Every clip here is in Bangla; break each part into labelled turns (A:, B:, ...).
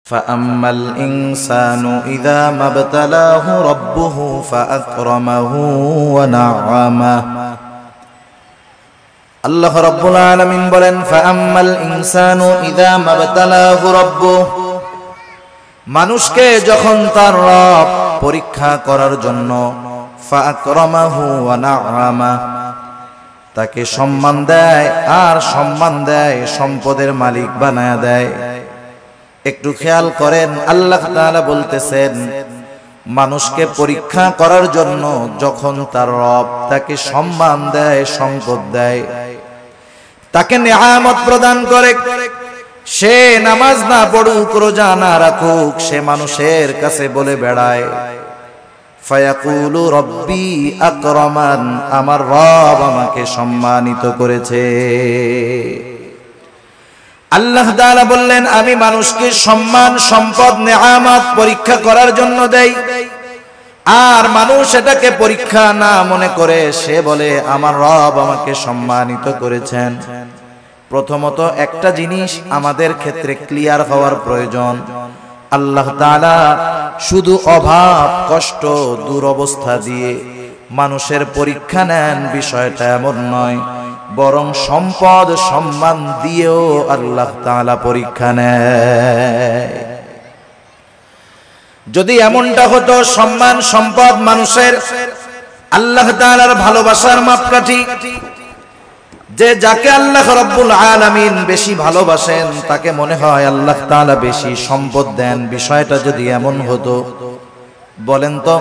A: فأما الإنسان إذا ما ابتلاه ربه فأكرمه ونعمه আল্লাহ রাব্বুল আলামিন বলেন ফাআম্মাল ইনসানু ইযা মাবতালাহু রাব্বুহু মানুষকে যখন তার রব পরীক্ষা করার জন্য ফাআকরামাহু ওয়া না'আমা তাকে সম্মান দেয় আর সম্মান দেয় সম্পদের মালিক বানায়া দেয়। একটু খেয়াল করেন, আল্লাহ তাআলা বলতেছেন মানুষকে পরীক্ষা করার জন্য যখন তার রব তাকে সম্মান দেয়, সম্পদ দেয়, তাকে নেয়ামত প্রদান করে, সে নামাজ না পড়ুক, রোজা না রাখুক, সে মানুষের কাছে বলে বেড়ায় ফায়াকুলু রব্বি আকরামান, আমার রব আমাকে সম্মানিত করেছে। আল্লাহ তাআলা বললেন আমি মানুষকে সম্মান, সম্পদ, নেয়ামত পরীক্ষা করার জন্য দেই, আর মানুষ এটাকে পরীক্ষা না মনে করে সে বলে আমার রব আমাকে সম্মানিত করেছেন। প্রথমত একটা জিনিস আমাদের ক্ষেত্রে ক্লিয়ার হওয়ার প্রয়োজন, আল্লাহ তাআলা শুধু অভাব, কষ্ট, দুরবস্থা দিয়ে মানুষের পরীক্ষা নেন বিষয়টা এমন নয়, বরং সম্পদ, সম্মান দিয়েও আল্লাহ তাআলা পরীক্ষা নেয়। যদি এমনটা হতো সম্মান, সম্পদ মানুষের আল্লাহ তাআলার ভালোবাসার মাপকাঠি, যে যাকে আল্লাহ রাব্বুল আলামিন বেশি ভালোবাসেন তাকে মনে হয় আল্লাহ তাআলা বেশি সম্পদ দেন, বিষয়টা যদি এমন হতো, বলেন তো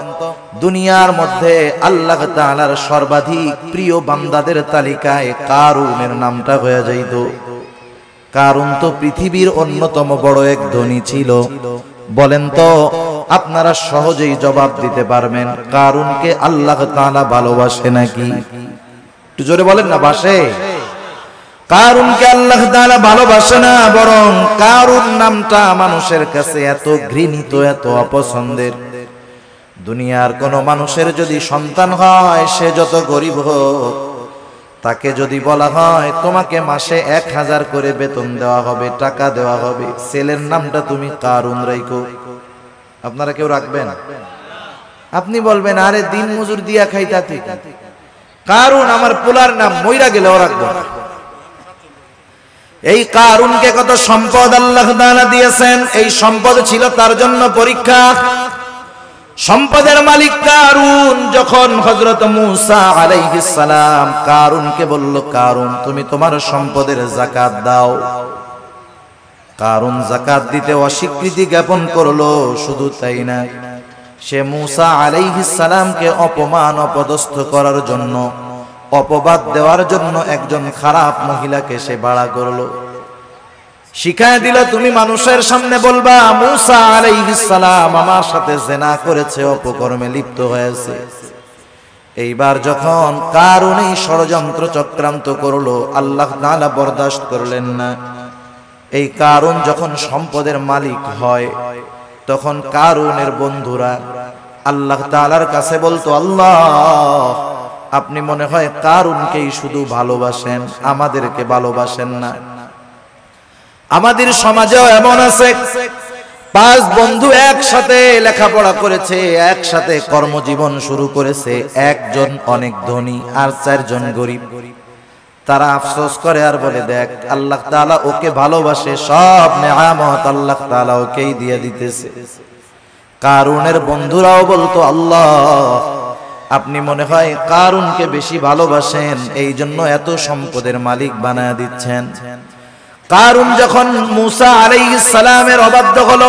A: দুনিয়ার মধ্যে আল্লাহ তাআলার সর্বাধিক প্রিয় বান্দাদের তালিকায় কারুনের নামটা হয়ে যাইত। কারুন তো পৃথিবীর অন্যতম বড় এক ধনী ছিল। বলেন তো আপনারা সহজেই জবাব দিতে পারবেন কারুনকে আল্লাহ তাআলা ভালোবাসে নাকি? একটু জোরে বলেন না, বাসে? কারুনকে আল্লাহ তাআলা ভালোবাসে না, বরং কারুন নামটা মানুষের কাছে এত ঘৃণিত, এত অপছন্দের। দুনিয়ার কোন মানুষের যদি সন্তান হয়, সে যত গরিব হোক, তাকে যদি বলা হয় তোমাকে মাসে 1000 করে বেতন দেওয়া হবে, টাকা দেওয়া হবে, ছেলের নামটা তুমি কারুন রাখো, আপনারা কেউ রাখবেন? আপনি বলবেন আরে দিন মজুর দিয়া খাইতা তুই, কারুন আমার পোলার নাম, মইরা গেলেও রাখবো না। এই কারুনকে কত সম্পদ আল্লাহ তাআলা দিয়েছেন, এই সম্পদ ছিল তার জন্য পরীক্ষা। সম্পদের মালিক কারুন যখন হযরত মূসা আলাইহিস সালাম কারুনকে বলল কারুন তুমি তোমার সম্পদের যাকাত দাও, কারুন যাকাত দিতে অস্বীকৃতি জ্ঞাপন করলো। শুধু তাই না, সে মূসা আলাইহিস সালামকে অপমান, অপদস্থ করার জন্য, অপবাদ দেওয়ার জন্য একজন খারাপ মহিলাকে সে ভাড়া করলো, শিখায় দিল তুমি মানুষের সামনে বলবা মূসা আলাইহিস সালাম আমার সাথে জিনা করেছে, অপকর্মে লিপ্ত হয়েছে। এইবার যখন কারুন এই ষড়যন্ত্র চক্রান্ত করলো, আল্লাহ তাআলা বরদাস্ত করলেন না। এই কারুন যখন সম্পদের মালিক হয়, তখন কারুনের বন্ধুরা আল্লাহ তাআলার কাছে বলতো আল্লাহ আপনি মনে হয় কারুনকেই শুধু ভালোবাসেন, আমাদেরকে ভালোবাসেন না। আমাদের সমাজেও এমন আছে, 5 বন্ধু একসাথে লেখাপড়া করেছে, একসাথে কর্মজীবন শুরু করেছে, একজন অনেক ধনী আর 4 জন গরিব। তারা আফসোস করে আর বলে দেখ আল্লাহ তাআলা ওকে ভালোবাসে, সব নেয়ামত আল্লাহ তাআলা ওকেই দিয়ে দিতেছে। কারুনের বন্ধুরাও বলতো আল্লাহ আপনি মনে হয় কারুনকে বেশি ভালোবাসেন, এই জন্য এত সম্পদের মালিক বানায় দিচ্ছেন। কারুন যখন মূসা আলাইহিস সালামের অবাধ্য হলো,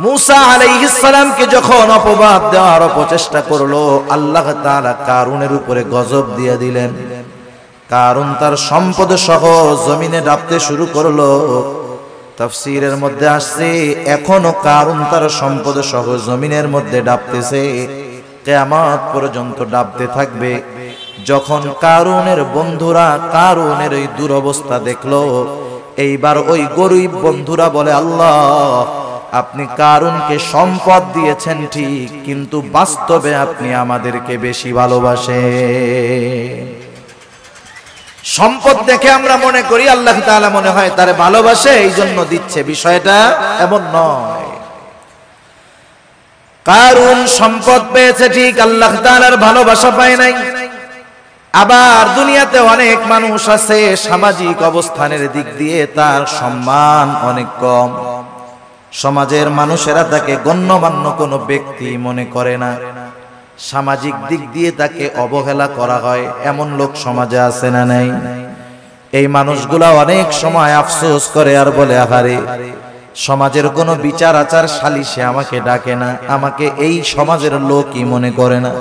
A: মূসা আলাইহিস সালামকে যখন অপবাদ দেওয়ার প্রচেষ্টা করলো, আল্লাহ তাআলা কারুনের উপরে গজব দিয়ে দিলেন। কারুন তার সম্পদ সহ জমিনে ডাবতে শুরু করলো। তাফসীরের মধ্যে আসছে এখনো কারুন তার সম্পদ সহ জমিনের মধ্যে ডাবতেছে, কিয়ামত পর্যন্ত ডাবতে থাকবে। যখন কারুনের বন্ধুরা কারুনের এই দুরবস্থা দেখলো, এইবার ওই গরিব বন্ধুরা বলে আল্লাহ আপনি কারুনকে সম্পদ দিয়েছেন ঠিক, কিন্তু বাস্তবে আপনি আমাদেরকে বেশি ভালোবাসেন। সম্পদ দেখে আমরা মনে করি আল্লাহ তাআলা মনে হয় তারে ভালোবাসে এই জন্য দিচ্ছে, বিষয়টা এমন নয়। কারুন সম্পদ পেয়েছে ঠিক, আল্লাহ তাআলার ভালোবাসা পায় নাই। আবার দুনিয়াতে অনেক মানুষ আছে সামাজিক অবস্থানের দিক দিয়ে তার সম্মান অনেক কম, সমাজের মানুষেরা তাকে গণ্যমান্য কোনো ব্যক্তি মনে করে না, সামাজিক দিক দিয়ে তাকে অবহেলা করা হয়, এমন লোক সমাজে আছে না নাই? এই মানুষগুলা অনেক সময় আফসোস করে আর বলে, আহারে সমাজের কোনো বিচার আচার সালিশে আমাকে ডাকে না, আমাকে এই সমাজের লোকই মনে করে না।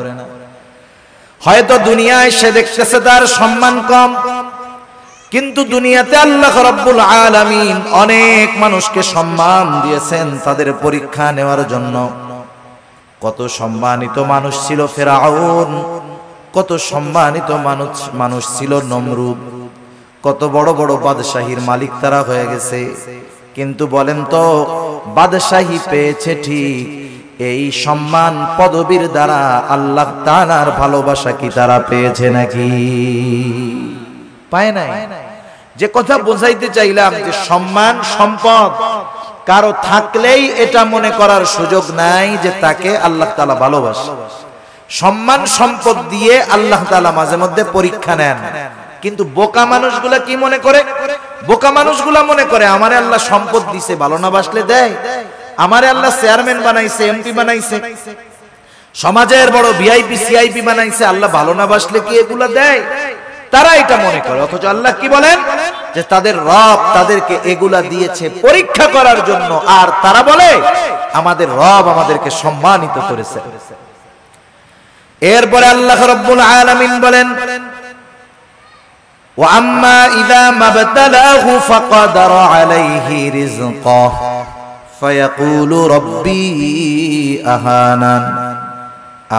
A: হয়তো দুনিয়ায় সে দেখতেছে তার সম্মান কম, কিন্তু দুনিয়াতে আল্লাহ রাব্বুল আলামিন অনেক মানুষকে সম্মান দিয়েছেন তাদের পরীক্ষা নেওয়ার জন্য। কত সম্মানিত মানুষ ছিল ফেরাউন, কত সম্মানিত মানুষ ছিল নমরুদ, কত বড় বড় বাদশাহীর মালিক তারা হয়ে গেছে। কিন্তু বলেন তো, বাদশাহী পেয়েছে ঠিক, এই সম্মান পদবীর দ্বারা আল্লাহ তাআলার ভালোবাসা কি তারা পেয়েছে নাকি? পায় নাই। যে কথা বোঝাইতে চাইলাম যে সম্মান সম্পদ কারো থাকলেই এটা মনে করার সুযোগ নাই যে তাকে আল্লাহ তাআলা ভালোবাসে। সম্মান সম্পদ দিয়ে আল্লাহ তাআলা মাঝে মধ্যে পরীক্ষা নেন, কিন্তু বোকা মানুষগুলা কি মনে করে? বোকা মানুষগুলা মনে করে আমারে আল্লাহ সম্পদ দিছে, ভালো না বাসলে দেয়। আমারে আল্লাহ চেয়ারম্যান বানাইছে, এমপি বানাইছে, সমাজের বড় ভিআইপি সিআইপি বানাইছে, আল্লাহ ভালো না বাসলে কি এগুলা দেয়? তারা এটা মনে করে। অথচ আল্লাহ কি বলেন যে তাদের রব তাদেরকে এগুলা দিয়েছে পরীক্ষা করার জন্য, আর তারা বলে আমাদের রব আমাদেরকে সম্মানিত করেছে। এরপরে আল্লাহ রাব্বুল আলামিন বলেন, ওয়া আম্মা ইযা মাবতালাহু ফাকাদারা আলাইহি রিজকাহু ফায়াকুলু রাব্বি আহানান।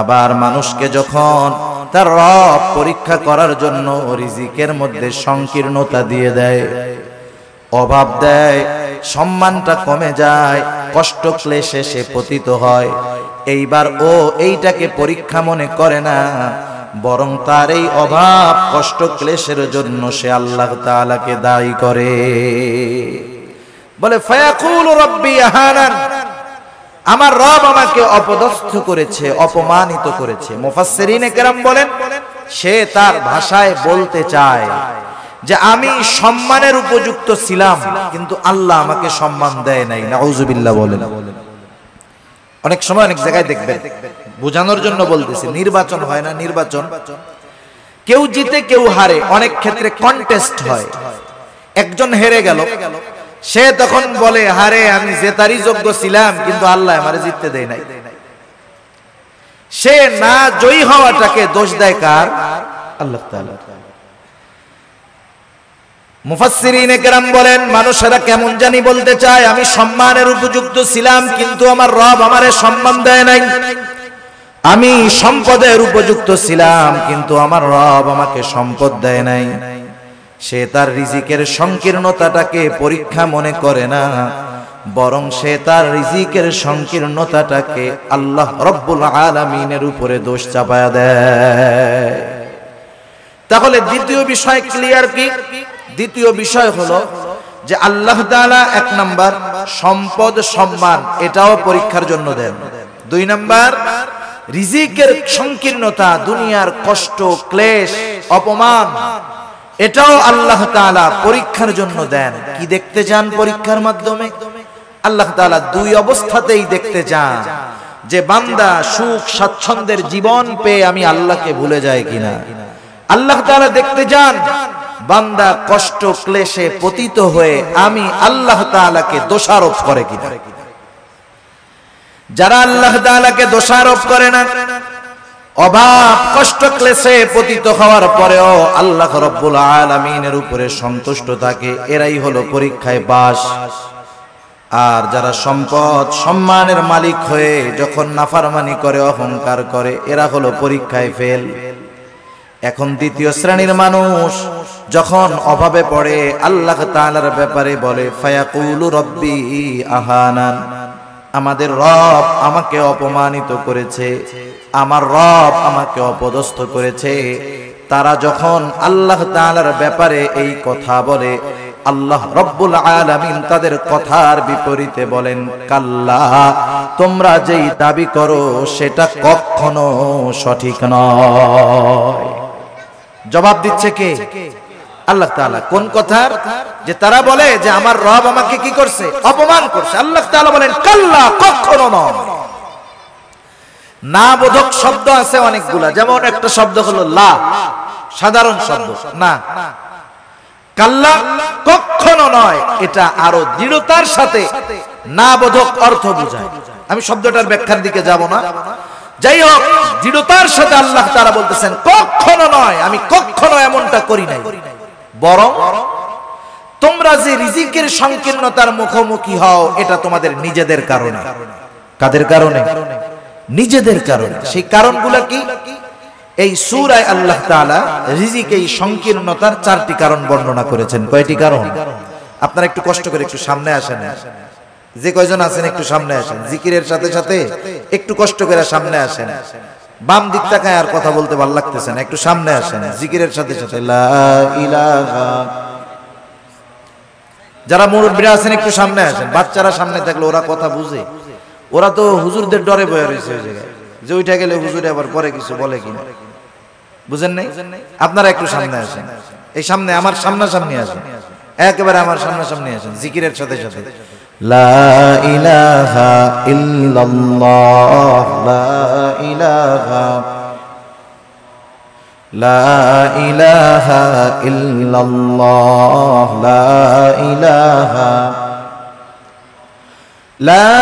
A: আবার মানুষকে যখন তার রব পরীক্ষা করার জন্য রিজিকের মধ্যে সংকীর্ণতা দিয়ে দেয়, অভাব দেয়, সম্মানটা কমে যায়, কষ্ট ক্লেশে সে পতিত হয়, এইবার ও এইটাকে পরীক্ষা মনে করে না, বরং তার এই অভাব কষ্ট ক্লেশের জন্য সে আল্লাহ তাআলাকে দায়ী করে। বলে ফায়াকুলু রাব্বি আহানান, আমার রব আমাকে অপদস্থ করেছে, অপমানিত করেছে। মুফাসসিরিনে কেরাম বলেন সে তার ভাষায় বলতে চায় যে আমি সম্মানের উপযুক্ত ছিলাম, কিন্তু আল্লাহ আমাকে সম্মান দেয় নাই। নাউজুবিল্লাহ বলেন। অনেক সময় অনেক জায়গায় দেখবেন, বোঝানোর জন্য বলতেছি, নির্বাচন হয় না, নির্বাচন কেউ জিতে কেউ হারে, অনেক ক্ষেত্রে কন্টেস্ট হয়, একজন হেরে গেল, সে তখন বলে হারে আমি জেতারই যোগ্য ছিলাম, কিন্তু আল্লাহ আমারে জিততে দেয় নাই। সে না জয়ী হওয়াটাকে দোষ দেয় কার? আল্লাহ তাআলা। মুফাসসিরিনে কেরাম বলেন মানুষেরা কেমন জানি বলতে চায় আমি সম্মানের উপযুক্ত ছিলাম, কিন্তু আমার রব আমারে সম্মান দেয় নাই। আমি সম্পদের উপযুক্ত ছিলাম, কিন্তু আমার রব আমাকে সম্পদ দেয় নাই। সে তার রিজিকের সংকীর্ণতাটাকে পরীক্ষা মনে করে না, বরং সে তার রিজিকের সংকীর্ণতাটাকে আল্লাহ রব্বুল আলামিনের উপরে দোষ চাপায়া দেয়। তাহলে দ্বিতীয় বিষয় ক্লিয়ার কি? দ্বিতীয় বিষয় হলো যে আল্লাহ তাআলা এক নাম্বার সম্পদ সম্মান এটাও পরীক্ষার জন্য দেন। দুই নাম্বার রিজিকের সংকীর্ণতা, দুনিয়ার কষ্ট ক্লেশ অপমান, এটাও আল্লাহ তাআলা পরীক্ষার জন্য দেন। কি দেখতে চান পরীক্ষার মাধ্যমে? আল্লাহ তাআলা দুই অবস্থাতেই দেখতে চান যে বান্দা সুখ স্বাচ্ছন্দ্যের জীবন পেয়ে আমি আল্লাহকে ভুলে যাই কিনা। আল্লাহ তাআলা দেখতে চান বান্দা কষ্ট ক্লেশে পতিত হয়ে আমি আল্লাহ তাআলাকে দোষারোপ করে কিনা। যারা আল্লাহ তাআলাকে দোষারোপ করে না, অভাব কষ্ট ক্লেশে পতিত হওয়ার পরেও আল্লাহ রাব্বুল আলামিনের উপরে সন্তুষ্ট থাকে, এরাই হলো পরীক্ষায় পাস। আর যারা সম্পদ সম্মানের মালিক হয়ে যখন নাফরমানি করে, অহংকার করে, এরা হলো পরীক্ষায় ফেল। এখন দ্বিতীয় শ্রেণীর মানুষ যখন অভাবে পড়ে আল্লাহ তাআলার ব্যাপারে বলে ফায়াকুলু রাব্বি আহানান, আমাদের রব আমাকে অপমানিত করেছে, আমার রব আমাকে অপদস্থ করেছে, তারা যখন আল্লাহ তাআলার ব্যাপারে এই কথা বলে, আল্লাহ রব্বুল আলামিন তাদের কথার বিপরীতে বলেন, কাল্লা, তোমরা যেই দাবি করো সেটা কখনো সঠিক নয়। জবাব দিচ্ছে কে? আল্লাহ তাআলা। কোন কথার? যে তারা বলে যে আমার রব আমাকে কি করছে? অপমান করছে। আল্লাহ তাআলা বলেন, কাল্লা, কখনো নয়। না বোধক শব্দ আছে অনেকগুলা, যেমন একটা শব্দ হলো লা, সাধারণ শব্দ না। কাল্লা, কখনো নয়, এটা আরো দৃঢ়তার সাথে না বোধক অর্থ বোঝায়। আমি শব্দটার ব্যাখ্যার দিকে যাব না। যাই হোক, দৃঢ়তার সাথে আল্লাহ তাআলা বলতেছেন, কখনো নয়, আমি কখনো এমনটা করি নাই। বরং তোমরা যে রিজিকের সংকীর্ণতার মুখোমুখি হও, এটা তোমাদের নিজেদের কারণে। কাদের কারণে? নিজেদের কারণে। সেই কারণগুলো কি? এই সূরায় আল্লাহ তাআলা রিজিক এই সংকীর্ণতার 4টি কারণ বর্ণনা করেছেন। কয়টি কারণ? আপনারা একটু কষ্ট করে একটু সামনে আসেন, যে কয়জন আছেন একটু সামনে আসেন, জিকিরের সাথে সাথে একটু কষ্ট করে সামনে আসেন। বাম দিক তাকায় আর কথা বলতে ভালো লাগতেছে না, একটু সামনে আসেন জিকিরের সাথে সাথে। লা ইলাহা। যারা মুরব্বিরা আছেন একটু সামনে আসেন। বাচ্চারা সামনে থাকলে ওরা কথা বুঝে, ওরা তো হুজুরদের ডরে বয়ে রয়েছে ওই জায়গায়, যে ওইটা গেলে হুজুরে আবার পরে কিছু বলে কিনা, বুঝেন নাই? আপনারা একটু সামনে আসেন, এই সামনে আমার সামনাসামনি আসেন, একেবারে আমার সামনাসামনি আসেন জিকিরের সাথে সাথে। লা ইলাহা ইল্লাল্লাহ, লা ইলাহা, লা ইলাহা ইল্লাল্লাহ, লা ইলাহা, লা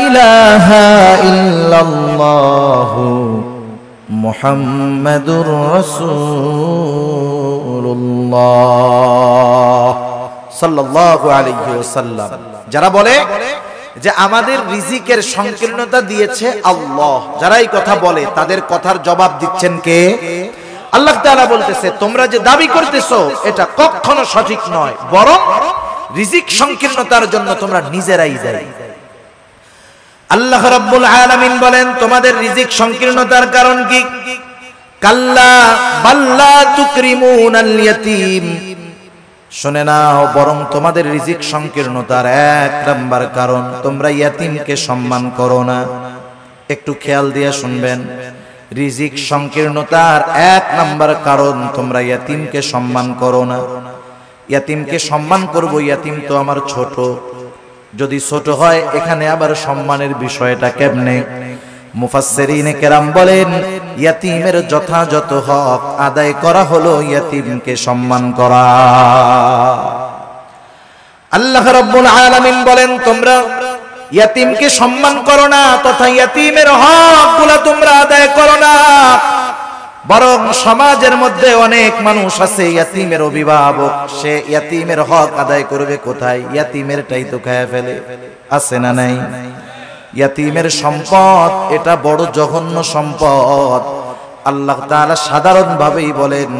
A: ইলাহা ইল্লাল্লাহু মুহাম্মাদুর রাসূলুল্লাহ সাল্লাল্লাহু আলাইহি ওয়াসাল্লাম। যারা বলে যে আমাদের রিজিকের সংকীর্ণতা দিয়েছে আল্লাহ, যারা এই কথা বলে তাদের কথার জবাব দিচ্ছেন কে? আল্লাহ তাআলা বলতেছে, তোমরা যে দাবি করতেছো এটা কখনো সঠিক নয়, বরং রিজিক সংকীর্ণতার জন্য তোমরা নিজেরাই দায়ী। আল্লাহ রাব্বুল আলামিন বলেন, তোমাদের রিজিক সংকীর্ণতার কারণ কি? কাল্লা বাল্লা তুকরিমুনাল ইয়াতীম। শুনে নাও, বরং তোমাদের রিজিক সংকীর্ণতার 1 নাম্বার কারণ, তোমরা ইয়াতীমকে সম্মান করো না। একটু খেয়াল দিয়ে শুনবেন, রিজিক সংকীর্ণতার 1 নাম্বার কারণ, তোমরা ইয়াতীমকে সম্মান করো না। ইয়াতীমকে সম্মান করব, ইয়াতীম তো আমার ছোট। যদি ছোট হয়, এখানে আবার সম্মানের বিষয়টা কেমনে? মুফাসসিরিনে কেরাম বলেন, ইয়াতীমের যথাযথ হক আদায় করা হলো ইয়াতীমকে সম্মান করা। আল্লাহ রাব্বুল আলামিন বলেন, তোমরা ইয়াতীমকে সম্মান করো না, তথা ইয়াতীমের হকগুলো তোমরা আদায় করো না। বরং সমাজের মধ্যে অনেক মানুষ আছে ইয়াতীমের অভিভাবক, সে ইয়াতীমের হক আদায় করবে কোথায়? ইয়াতীমেরটাই তো খায় ফেলে। আছে না নাই? ইয়াতীমের সম্পদ এটা বড় জঘন্য সম্পদ। আল্লাহ তাআলা সাধারণ ভাবেই বলেন,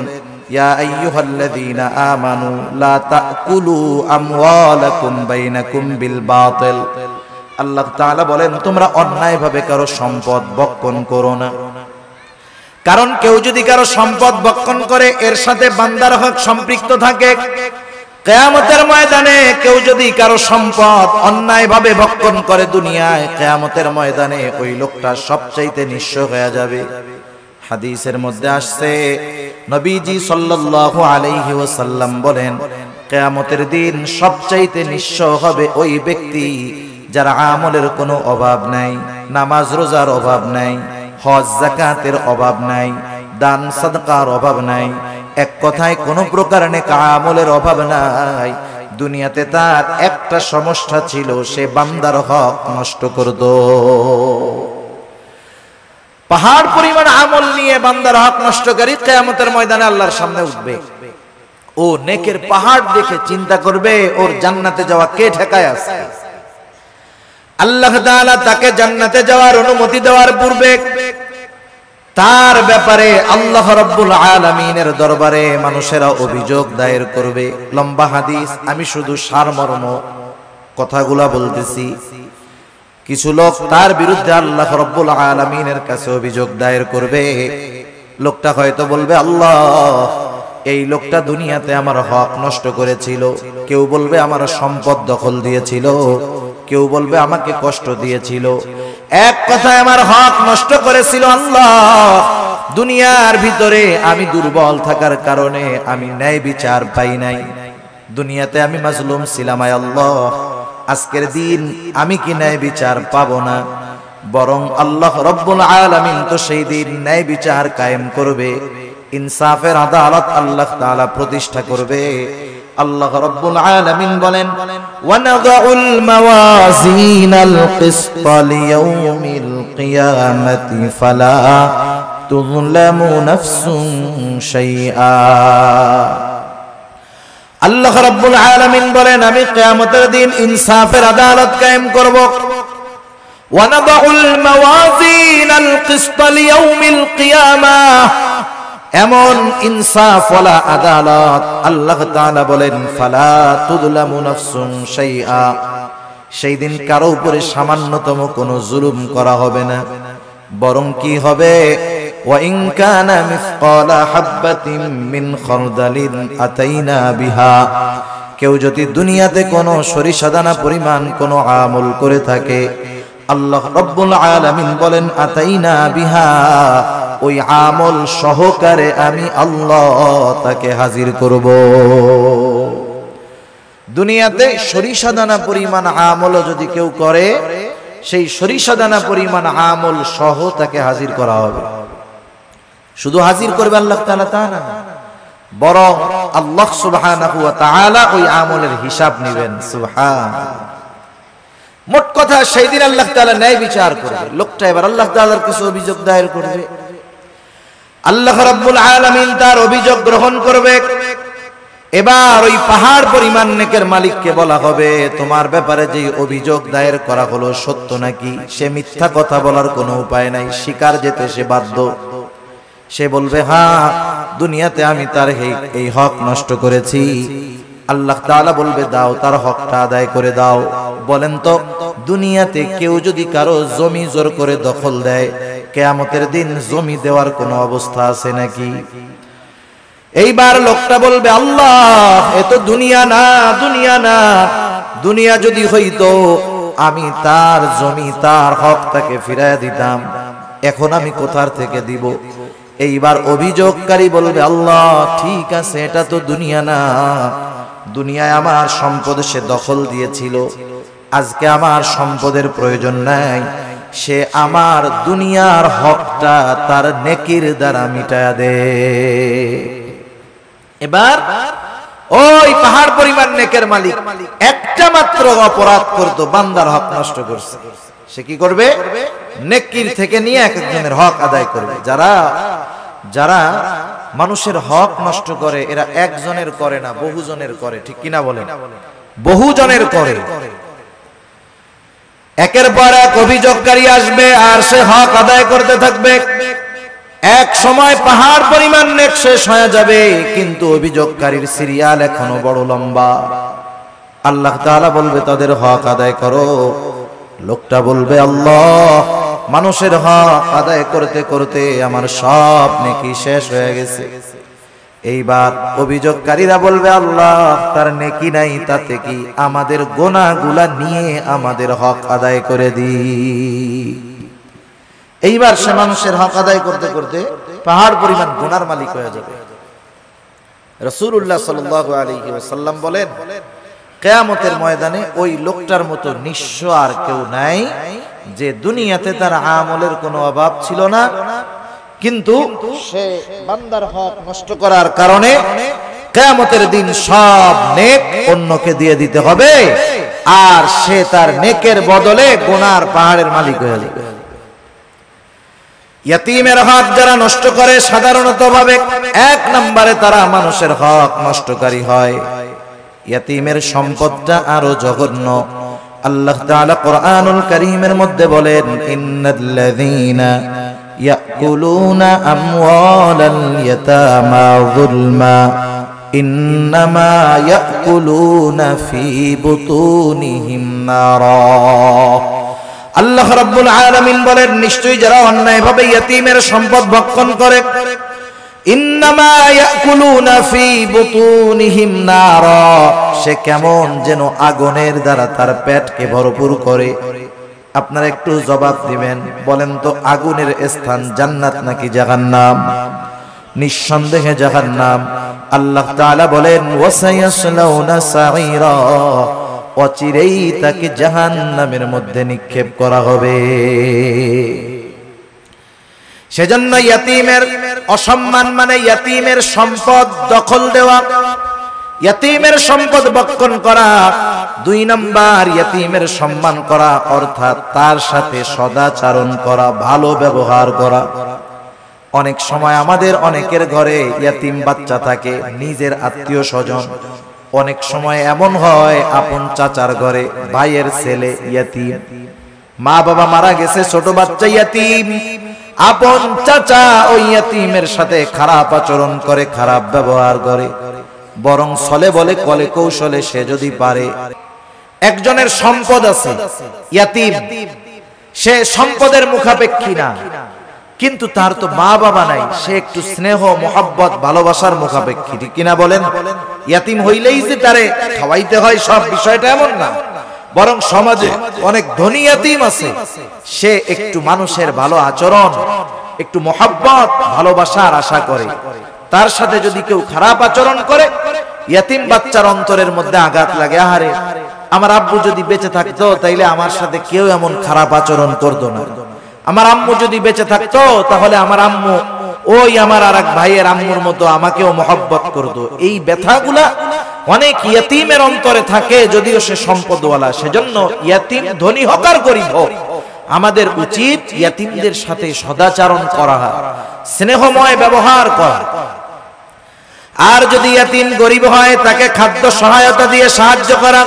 A: ইয়া আইয়ুহাল্লাযীনা আমানু লা তাকুলু আমওয়ালাকুম বাইনাকুম বিল বাতিল। আল্লাহ তাআলা বলেন, তোমরা অন্যায়ভাবে কারো সম্পদ ভক্ষণ করো না। কারণ কেউ যদি কারো সম্পদ ভক্ষণ করে, এর সাথে বান্দার হক সম্পৃক্ত থাকে। কিয়ামতের ময়দানে কেউ যদি কারো সম্পদ অন্যায়ভাবে ভক্ষণ করে দুনিয়ায়, কিয়ামতের ময়দানে ওই লোকটা সবচাইতে নিঃস্ব হয়ে যাবে। হাদিসের মধ্যে আসছে, নবীজি সাল্লাল্লাহু আলাইহি ওয়াসাল্লাম বলেন, কিয়ামতের দিন সবচাইতে নিঃস্ব হবে ওই ব্যক্তি যার আমলের কোনো অভাব নাই, নামাজ রোজার অভাব নাই, হজ যাকাতের অভাব নাই, দান সাদকার অভাব নাই, এক কথায় কোনো প্রকার নেক আমলের অভাব নাই। দুনিয়াতে তার একটা সমস্যা ছিল, সে বান্দার হক নষ্ট করত। পাহাড় পরিমাণ আমল নিয়ে বান্দার হক নষ্টকারী কিয়ামতের ময়দানে আল্লাহর সামনে উঠবে। ও নেকের পাহাড় দেখে চিন্তা করবে, ওর জান্নাতে যাওয়া কে ঠেকায় আছে? আল্লাহ তাআলা তাকে জান্নাতে যাওয়ার অনুমতি দেওয়ার পূর্বে তার ব্যাপারে আল্লাহ রাব্বুল আলামিনের দরবারে মানুষেরা অভিযোগ দায়ের করবে। লম্বা হাদিস, আমি শুধু সারমর্ম কথাগুলা বলতেছি। কিছু লোক তার বিরুদ্ধে আল্লাহ রাব্বুল আলামিনের কাছে অভিযোগ দায়ের করবে। লোকটা হয়তো বলবে, আল্লাহ এই লোকটা দুনিয়াতে আমার হক নষ্ট করেছিল। কেউ বলবে আমার সম্পদ দখল দিয়েছিল, কেউ বলবে আমাকে কষ্ট দিয়েছিল। এক কথায় আমার হক নষ্ট করেছিল। আল্লাহ দুনিয়ার ভিতরে আমি দুর্বল থাকার কারণে আমি ন্যায় বিচার পাই নাই। দুনিয়াতে আমি মাজলুম ছিলাম। আয় আল্লাহ, আজকের দিন আমি কি ন্যায় বিচার পাবো না? বরং আল্লাহ রব্বুল আলামিন তো সেই দিন ন্যায় বিচার কায়েম করবে, ইনসাফের আদালত আল্লাহ তাআলা প্রতিষ্ঠা করবে। আল্লাহ রব্বুল আলামিন বলেন, ওয়ানাদাউল মাওয়াজিনাল কিসতা লিয়াউমিল কিয়ামাতি ফালা তুযলামু নাফসুন শাইআ। আল্লাহ রাব্বুল আলামিন বলেন, আমি কিয়ামতের দিন ইনসাফের আদালত কায়েম করব। ওয়ানাদাউল মাওয়াজিনাল কিসতা লিয়াউমিল কিয়ামাহ, এমন ইনসাফ ওয়ালা আদালত আল্লাহ তাআলা বলেন, ফালা তুযলামু নাফসুন শাইআ, সেই দিন কারো উপরে সামান্যতম কোনো জুলুম করা হবে না। বরং কি হবে, ওয়া ইন কানা মিসকালা হাববাতিন মিন খারদালিন আতাইনা বিহা, কেউ যদি দুনিয়াতে কোনো সরিষাদানা পরিমাণ কোনো আমল করে থাকে, আল্লাহ রব্বুল আলামিন বলেন, আতাইনা বিহা, ওই আমল সহকারে আমি আল্লাহ তাকে হাজির করব। দুনিয়াতে সরিষাদানা পরিমাণ আমল যদি কেউ করে, সেই সরিষাদানা পরিমাণ আমল সহ তাকে হাজির করা হবে। শুধু হাজির করবে আল্লাহ তাআলা তা না, বরং আল্লাহ সুবহানাহু ওয়া তাআলা ওই আমলের হিসাব নেবেন। সুবহানাল্লাহ। মোট কথা, সেই দিন আল্লাহ তাআলা ন্যায় বিচার করবে। লোকটা এবার আল্লাহ তাআলার কাছে অভিযোগ দায়ের করবে। আল্লাহ রাব্বুল আলামিন তার অভিযোগ গ্রহণ করবে। এবার ওই পাহাড় পরিমাণ নেকের মালিককে বলা হবে, তোমার ব্যাপারে যে অভিযোগ দায়ের করা হলো সত্য নাকি? সে মিথ্যা কথা বলার কোনো উপায় নাই, স্বীকার যেতে সে বাধ্য। সে বলবে, হ্যাঁ দুনিয়াতে আমি তার এই হক নষ্ট করেছি। আল্লাহ তাআলা বলবে, দাও তার হকটা আদায় করে দাও। বলেন তো, দুনিয়াতে কেউ যদি কারো জমি জোর করে দখল দেয়, কিয়ামতের দিন জমি দেওয়ার কোনো অবস্থা আছে নাকি? এইবার লোকটা বলবে, আল্লাহ এ তো দুনিয়া না, দুনিয়া না। দুনিয়া যদি হইতো আমি তার জমি, তার হক তাকে ফিরাইয়া দিতাম। এখন আমি কোথার থেকে দিব? এইবার অভিযোগকারী বলবে, আল্লাহ ঠিক আছে, এটা তো দুনিয়া না। দুনিয়ায় আমার সম্পদ সে দখল দিয়েছিল, আজকে আমার সম্পদের প্রয়োজন নাই। সে আমার দুনিয়ার হকটা তার নেকির দ্বারা মিটায়া দে। এবার ওই পাহাড় পরিমাণ নেকের মালিক একটা মাত্র অপরাধ করতো, বান্দার হক নষ্ট করছে। সে কি করবে? নেকির থেকে নিয়ে এক একজনের হক আদায় করবে। যারা মানুষের হক নষ্ট করে, এরা একজনের করে না, বহুজনের করে। ঠিক কিনা বলেন? বহুজনের করে। একের পর এক অভিযোগকারী আসবে আর সে হক আদায় করতে থাকবে। এক সময় পাহাড় পরিমাণ নেক শেষ হয়ে যাবে, কিন্তু অভিযোগকারীর সিরিয়াল এখনো বড় লম্বা। আল্লাহ তাআলা বলবে, তাদের হক আদায় করো। লোকটা বলবে, আল্লাহ মানুষের হক আদায় করতে করতে আমার সব নেকি শেষ হয়ে গেছে। এইবার অভিযোগকারীরা বলবে, আল্লাহ তার নেকি নাই, তাতে কি, আমাদের গুনাহগুলা নিয়ে আমাদের হক আদায় করে দি। এইবার সে মানুষের হক আদায় করতে করতে পাহাড় পরিমাণ গুনার মালিক হয়ে যাবে। রাসূলুল্লাহ সাল্লাল্লাহু আলাইহি ওয়াসাল্লাম বলেন, কিয়ামতের ময়দানে ওই লোকটার মতো নিঃস্ব আর কেউ নাই, যে দুনিয়াতে তার আমলের কোনো অভাব ছিল না, কিন্তু সে বান্দার হক নষ্ট করার কারণে কিয়ামতের দিন সব নেক অন্যকে দিয়ে দিতে হবে, আর সে তার নেকের বদলে গুনার পাহাড়ের মালিক হয়ে যাবে। ইয়াতীমের হক যারা নষ্ট করে, সাধারণত ভাবে এক নম্বরে তারা মানুষের হক নষ্টকারী হয়। ইয়াতীমের সম্পদটা আরো জঘন্য। আল্লাহ তাআলা কোরআনুল কারীমের মধ্যে বলেন, ইন্নাল্লাযীনা ইয়াকুলুনা আমওয়ালাল ইয়াতামা যুলমা ইন্নামা ইয়াকুলুনা ফি বুতুনিহিম নারা। আল্লাহ রাব্বুল আলামিন বলেন, নিশ্চয়ই যারা অন্যায়ভাবে ইয়াতীমের সম্পদ ভক্ষণ করে, ইন্নামা ইয়াকুলুনা ফি বুতুনিহিম নারা, সে কেমন যেন আগুনের দ্বারা তার পেটকে ভরপুর করে। আপনারা একটু জবাব দিবেন, বলেন তো আগুনের স্থান জান্নাত নাকি জাহান্নাম? নিঃসন্দেহে জাহান্নাম। আল্লাহ তাআলা বলেন ওয়াসায়াসলাউনা সাঈরা, অচিরেই তাকে জাহান্নামের মধ্যে নিক্ষেপ করা হবে। সেজন্য ইয়াতীমের অসম্মান মানে ইয়াতীমের সম্পদ দখল দেওয়া, ইয়াতীমের সম্পদ ভক্ষণ করা। 2 নাম্বার ইয়াতীমের সম্মান করা, অর্থাৎ তার সাথে সদাচরণ করা, ভালো ব্যবহার করা। অনেক সময় আমাদের অনেকের ঘরে ইয়াতীম বাচ্চা থাকে, নিজের আত্মীয় স্বজন। অনেক সময় এমন হয় আপন চাচার ঘরে ভাইয়ের ছেলে ইয়াতীম, মা বাবা মারা গেছে, ছোট বাচ্চা ইয়াতীম। আপন চাচা ওই ইয়াতীমের সাথে খারাপ আচরণ করে, খারাপ ব্যবহার করে। বরং ছলে বলে কলে কৌশলে সে যদি পারে, একজনের সম্পদ আছে ইয়াতীম, সে সম্পদের মুখাপেক্ষী না, কিন্তু তার তো মা বাবা নাই, সে একটু স্নেহ মোহাব্বত ভালোবাসার মুখাপেক্ষী, ঠিক কিনা বলেন? ইয়াতীম হইলেই যে তারে খাওয়াইতে হয় সব বিষয়টা এমন না, বরং সমাজে অনেক ধনী ইয়াতীম আছে, সে একটু মানুষের ভালো আচরণ, একটু মোহাব্বত ভালোবাসার আশা করে। তার সাথে যদি কেউ খারাপ আচরণ করে, ইয়াতীম বাচ্চার অন্তরের মধ্যে আঘাত লাগে। আহারে, আমার আব্বু যদি বেঁচে থাকতো তাইলে আমার সাথে কেউ এমন খারাপ আচরণ করতো না। আমার আম্মু যদি বেঁচে থাকতো তাহলে আমার আম্মু ওই আমার আরেক ভাইয়ের আম্মুর মতো আমাকেও মহব্বত করতো। এই ব্যথাগুলা অনেক ইয়াতীমের অন্তরে থাকে, যদিও সে সম্পদওয়ালা। সেজন্য ইয়াতীম ধনী হোক আর গরিব হোক, আমাদের উচিত ইয়াতীমদের সাথে সদাচরণ করা, স্নেহময় ব্যবহার করা। আর যদি ইয়াতীম গরিব হয়, তাকে খাদ্য সহায়তা দিয়ে সাহায্য করা।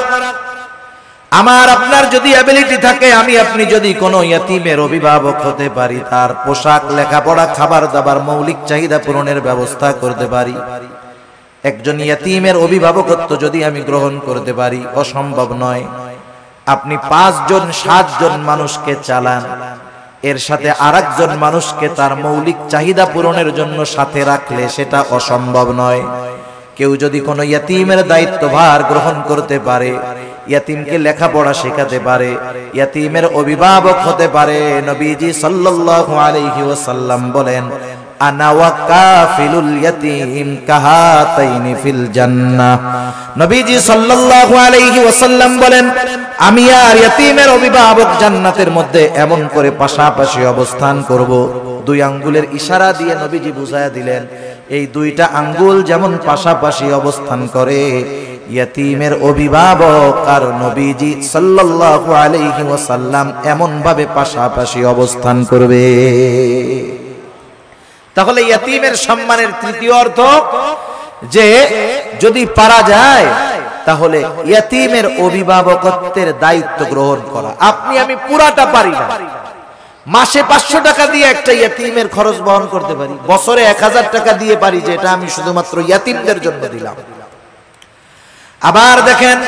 A: আমার আপনার যদি অ্যাবিলিটি থাকে, আমি আপনি যদি কোনো ইয়াতীমের অভিভাবক হতে পারি, তার পোশাক, লেখাপড়া, খাবার দাবার, মৌলিক চাহিদা পূরণের ব্যবস্থা করতে পারি, একজন ইয়াতীমের অভিভাবকত্ব যদি আমি গ্রহণ করতে পারি, অসম্ভব নয়। আপনি 5 জন 7 জন মানুষকে চালান, এর সাথে আরেকজন মানুষকে তার মৌলিক চাহিদা পূরণের জন্য সাথে রাখলে সেটা অসম্ভব নয়। কেউ যদি কোনো ইয়াতীমের দায়িত্বভার গ্রহণ করতে পারে, ইয়াতীমকে লেখাপড়া শেখাতে পারে, ইয়াতীমের অভিভাবক হতে পারে, নবীজি সাল্লাল্লাহু আলাইহি ওয়াসাল্লাম বলেন আনা ওয়া কাফিলুল ইয়াতীম কাহাতাইনি ফিল জান্নাহ। নবীজি সাল্লাল্লাহু আলাইহি ওয়াসাল্লাম বলেন, আমি আর ইয়াতীমের অভিভাবক জান্নাতের মধ্যে এমন করে পাশাপাশি অবস্থান করব। 2 আঙ্গুলের ইশারা দিয়ে নবীজি বুঝায়া দিলেন, এই 2টা আঙ্গুল যেমন পাশাপাশি অবস্থান করে, ইয়াতীমের অভিভাবক আর নবীজি সাল্লাল্লাহু আলাইহি ওয়াসাল্লাম এমন ভাবে পাশাপাশি অবস্থান করবে। তাহলে ইয়াতীমের সম্মানের তৃতীয় অর্থ যে যদি পারা যায় তাহলে ইয়াতীমের অভিভাবকত্বের দায়িত্ব গ্রহণ করা। আপনি আমি পুরাটা পারি না, মাসে 500 টাকা দিয়ে একটা ইয়াতীমের খরচ বহন করতে পারি, বছরে 1000 টাকা দিয়ে পারি যে এটা আমি শুধুমাত্র ইয়াতীমদের জন্য দিলাম। আবার দেখেন,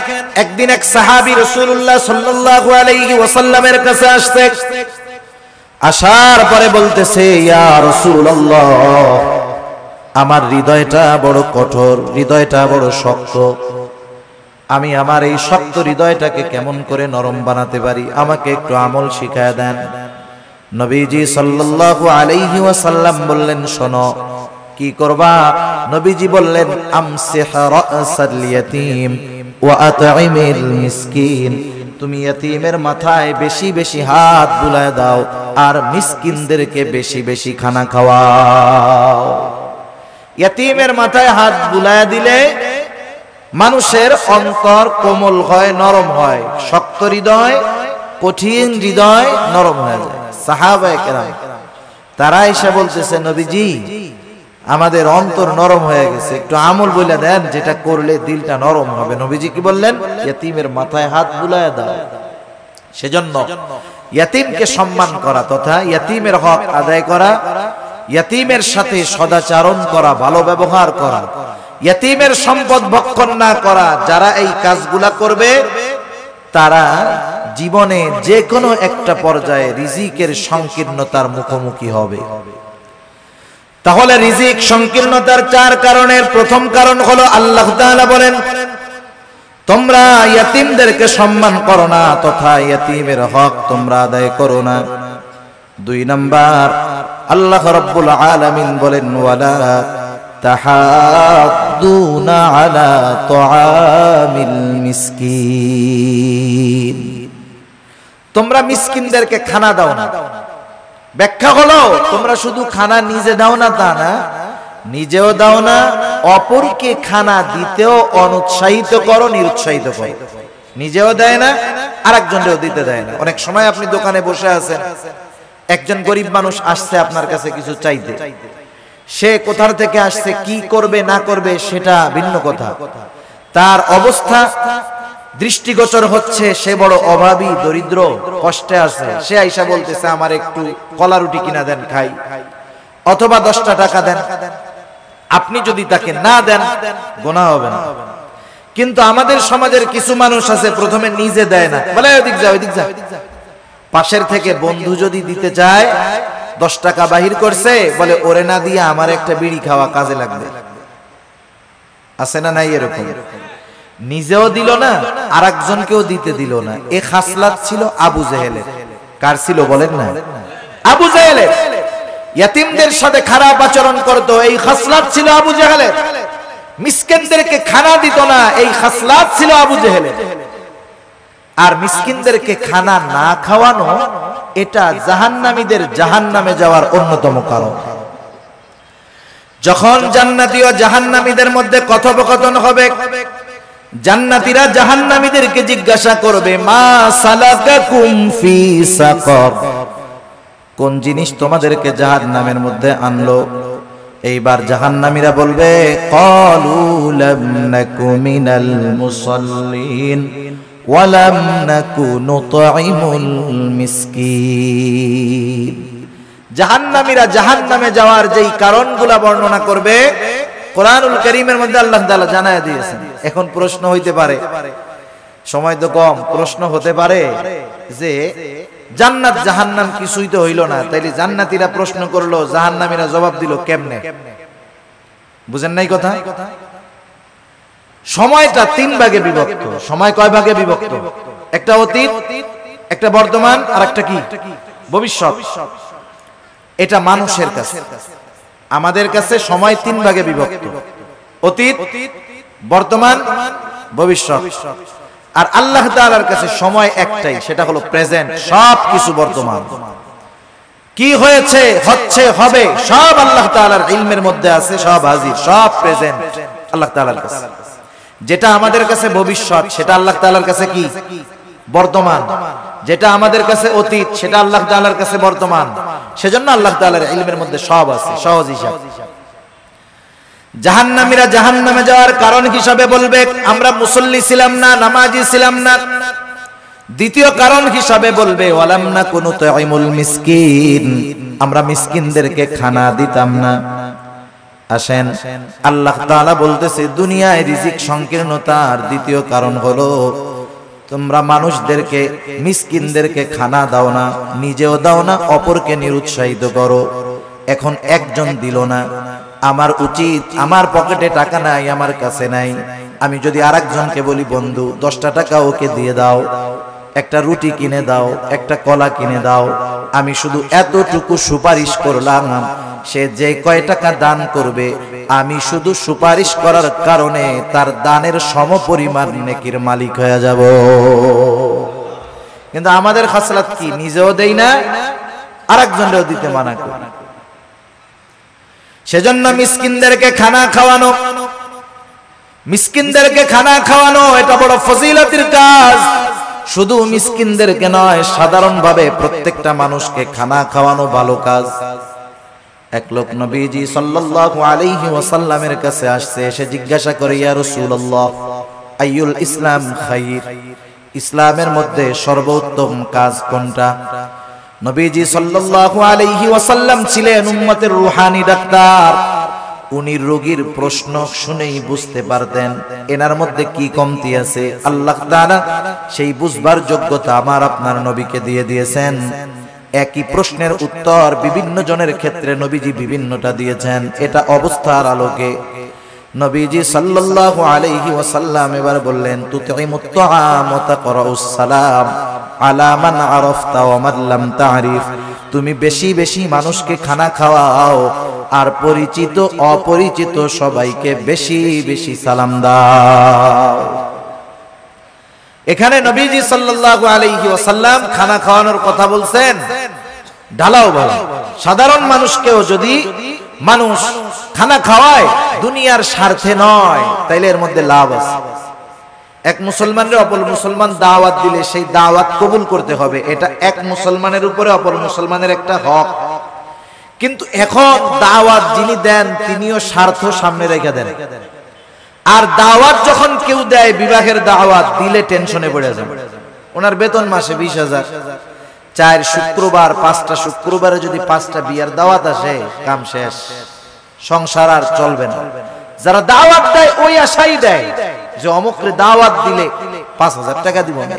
A: একদিন এক সাহাবী রাসূলুল্লাহ সাল্লাল্লাহু আলাইহি ওয়াসাল্লামের কাছে আসছে, আসার পরে বলতেছে, ইয়া রাসূলুল্লাহ, আমার হৃদয়টা বড় কঠোর, হৃদয়টা বড় শক্ত, আমি আমার এই শক্ত হৃদয়টাকে কেমন করে নরম বানাতে পারি, আমাকে একটু আমল শিখায় দেন। নবীজি সাল্লাল্লাহু আলাইহি ওয়াসাল্লাম বললেন, শোনো কি করবা? নবীজি বললেন, আমসিহ রাসাল ইয়াতীম ওয়া আত'ইমিল মিসকিন, তুমি ইয়াতীমের মাথায় বেশি বেশি হাত বুলায় দাও আর মিসকিনদেরকে বেশি বেশি খানা খাওয়াও। ইয়াতীমের মাথায় হাত বুলায় দিলে মানুষের অন্তর কোমল হয়, নরম হয়। শক্ত হৃদয়, কঠিন হৃদয় নরম হয়ে যায়। সাহাবায়ে কেরাম তারা এসে বলতেছে, নবীজি আমাদের অন্তর নরম হয়ে গেছে, একটু আমল বলে দেন যেটা করলে দিলটা নরম হবে। নবীজি কি বললেন? ইয়াতীমের মাথায় হাত বুলায় দাও। সেজন্য ইয়াতীমকে সম্মান করা তথা ইয়াতীমের হক আদায় করা, ইয়াতীমের সাথে সদাচরণ করা, ভালো ব্যবহার করা, ইয়াতীমের সম্পদ ভক্ষণ না করা, যারা এই কাজগুলা করবে তারা জীবনে যে কোনো একটা পর্যায়ে রিজিকের সংকীর্ণতার মুখোমুখি হবে। তাহলে রিজিক সংকীর্ণতার চার কারণের প্রথম কারণ হলো আল্লাহ তাআলা বলেন তোমরা ইয়াতীমদেরকে সম্মান করো না তথা ইয়াতীমের হক তোমরা আদায় করো না। 2 নাম্বার আল্লাহ রাব্বুল আলামিন বলেন ওয়ালা তাহাদ্দুনা আলা তুআমিল মিসকিন, তোমরা মিসকিনদেরকে খানা দাও না। ব্যাখ্যা হলো তোমরা শুধু খানা নিজে দাও না তা না, নিজেও দাও না, অপরকে খানা দিতেও অনুৎসাহিত করো, নিরুৎসাহিত করো। নিজেও দেয় না, আরেকজনকেও দিতে দেয় না। অনেক সময় আপনি দোকানে বসে আছেন, একজন গরিব মানুষ আসছে আপনার কাছে কিছু চাইতে, সে কোথা থেকে আসছে, কি করবে না করবে সেটা ভিন্ন কথা, তার অবস্থা দৃষ্টিগোচর হচ্ছে সে বড় অভাবী, দরিদ্র, কষ্টে আছে। সে আইসা বলতেছে আমার একটু কলা রুটি কিনা দেন খাই, অথবা 10টা টাকা দেন। আপনি যদি তাকে না দেন গুনাহ হবে না। কিন্তু আমাদের সমাজের কিছু মানুষ আছে প্রথমে নিজে দেয় না, বলে ওদিক যা ওদিক যা। পাশের থেকে বন্ধু যদি দিতে চায় 10 টাকা বাহির করছে, বলে ওরে না দিয়ে আমার একটা বিড়ি খাওয়া কাজে লাগবে। আছে না নাই এরকম? নিজেও দিল না, আরেকজনকেও দিতে দিল না। এই খাসলাত ছিল আবু জেহেলের। কার ছিল বলেন না? আবু জেহেলের। ইয়াতীমদের সাথে খারাপ আচরণ করত, এই খাসলাত ছিল আবু জেহেলের। মিসকিনদেরকে খানা দিত না, এই খাসলাত ছিল আবু জেহেলের। আর মিসকিনদেরকে খানা না খাওয়ানো এটা জাহান্নামীদের জাহান্নামে যাওয়ার অন্যতম কারণ। যখন জান্নাতি ও জাহান্নামীদের মধ্যে কথোপকথন হবে, জান্নাতীরা জাহান্নামীদেরকে জিজ্ঞাসা করবে মা সালাকাকুম ফি সাকার, কোন জিনিস তোমাদেরকে জাহান্নামের মধ্যে আনলো? এইবার জাহান্নামীরা বলবে ক্বালু লাম নাকু মিনাল মুসাল্লিন ওয়া লাম নাকু নুতঈমুল মিসকিন। জাহান্নামীরা জাহান্নামে যাওয়ার যেই কারণগুলো বর্ণনা করবে কোরআনুল কারীমের মধ্যে আল্লাহ তাআলা জানায় দিয়েছেন। এখন প্রশ্ন হইতে পারে, সময় তো কম, প্রশ্ন হতে পারে যে জান্নাত জাহান্নাম কিছুই তো হইল না, তাইলে জান্নাতীরা প্রশ্ন করলো, জাহান্নামীরা জবাব দিল কেমনে? বুঝেন নাই কথা? সময়টা 3 ভাগে বিভক্ত। সময় কয় ভাগে বিভক্ত? একটা অতীত, একটা বর্তমান, আর একটা কি ভবিষ্যৎ। এটা মানুষের কাছে, আমাদের কাছে সময় 3 ভাগে বিভক্ত, অতীত, বর্তমান, ভবিষ্যৎ। আর আল্লাহ তাআলার কাছে সময় একটাই, সেটা হলো প্রেজেন্ট। সব কিছু বর্তমান, কি হয়েছে, হচ্ছে, হবে, সব আল্লাহ তাআলার ইলমের মধ্যে আছে, সব হাজির, সব প্রেজেন্ট আল্লাহ তাআলার কাছে। যেটা আমাদের কাছে ভবিষ্যৎ, সেটা আল্লাহ তাআলার কাছে কি বর্তমান। যেটা আমাদের কাছে অতীত, সেটা আল্লাহ তাআলার কাছে বর্তমান। সেজন্য আল্লাহ তাআলার ইলমের মধ্যে সব আছে, সহজ হিসাব। জাহান্নামীরা জাহান্নামে যাওয়ার কারণ হিসাবে বলবে আমরা মুসল্লি ছিলাম না, নামাজি ছিলাম না। দ্বিতীয় কারণ হিসাবে বলবে ওয়ালাম নাকু নুতঈমুল মিসকিন, আমরা মিসকিনদেরকে খানা দিতাম না। আসেন, আল্লাহ তাআলা বলতেছে দুনিয়ায় রিজিক সংকীর্ণতার দ্বিতীয় কারণ হলো তোমরা মানুষদেরকে, মিসকিনদেরকে খানা দাও না, নিজেও দাও না, অপরকে নিরুৎসাহিত করো। এখন একজন দিল না, আমার উচিত, আমার পকেটে টাকা নাই, আমার কাছে নাই, আমি যদি আরেকজনকে বলি বন্ধু 10টা টাকা ওকে দিয়ে দাও, একটা রুটি কিনে দাও, একটা কলা কিনে দাও, আমি শুধু এতটুকু সুপারিশ করলাম, সে যে কয় টাকা দান করবে আমি শুধু সুপারিশ করার কারণে তার দানের সমপরিমাণ নেকির মালিক হয়ে যাব। কিন্তু আমাদের খাসলাত কি? নিজেও দেই না, আরেকজনকেও দিতে মানা করি। সেজন্য মিসকিনদেরকে খানা খাওয়ানো, মিসকিনদেরকে খানা খাওয়ানো এটা বড় ফজিলতের কাজ। শুধু মিসকিনদেরকে নয়, সাধারণভাবে প্রত্যেকটা মানুষকে খানা খাওয়ানো ভালো কাজ। এক লোক নবীজি সাল্লাল্লাহু আলাইহি ওয়াসাল্লামের কাছে আসছে, এসে জিজ্ঞাসা করে ইয়া রাসূলুল্লাহ আইয়ুল ইসলাম খায়র, ইসলামের মধ্যে সর্বোত্তম কাজ কোনটা? নবীজি সাল্লাল্লাহু আলাইহি ওয়াসাল্লাম ছিলেন উম্মতের রূহানি ডাক্তার। উনি রোগীর প্রশ্ন শুনেই বুঝতে পারতেন এনার মধ্যে কি কমতি আছে। আল্লাহ তাআলা সেই বুঝবার যোগ্যতা আমার আপনার নবীকে দিয়ে দিয়েছেন। একই প্রশ্নের উত্তর বিভিন্ন জনের ক্ষেত্রে নবীজি বিভিন্নটা দিয়েছেন। এটা অবস্থার আলোকে নবীজি সাল্লাল্লাহু আলাইহি ওয়াসাল্লাম এবার বললেন, তুতিমুত তাআম ওয়া তাকরাউস সালাম আলা মান আরাফতা ওয়া মান লাম তা'রিফ। তুমি বেশি বেশি মানুষকে খানা খাওয়াও, আর পরিচিত অপরিচিত সবাইকে বেশি বেশি সালাম দাও। এখানে নবীজি সাল্লাল্লাহু আলাইহি ওয়াসাল্লাম খানা খাওয়ানোর কথা বলছেন, ঢালাও ভালো। সাধারণ মানুষকেও যদি মানুষ খানা খাওয়ায় দুনিয়ার স্বার্থে নয়, তাইলে এর মধ্যে লাভ আছে। এক মুসলমানের অপর মুসলমান দাওয়াত দিলে সেই দাওয়াত কবুল করতে হবে, এটা এক মুসলমানের উপরে অপর মুসলমানের একটা হক। কিন্তু এখন দাওয়াত যিনি দেন তিনিও স্বার্থ সামনে রেখে দেন। আর দাওয়াত যখন কেউ দেয়, বিবাহের দাওয়াত দিলে টেনশনে পড়ে যান। ওনার বেতন মাসে 20,000, 4 শুক্রবার 5টা শুক্রবারে যদি 5টা বিয়ার দাওয়াত আসে, কাম শেষ, সংসার আর চলবে না। যারা দাওয়াত দেয় ওই আশাই দেয় যে অমুকরে দাওয়াত দিলে 5,000 টাকা দিব না।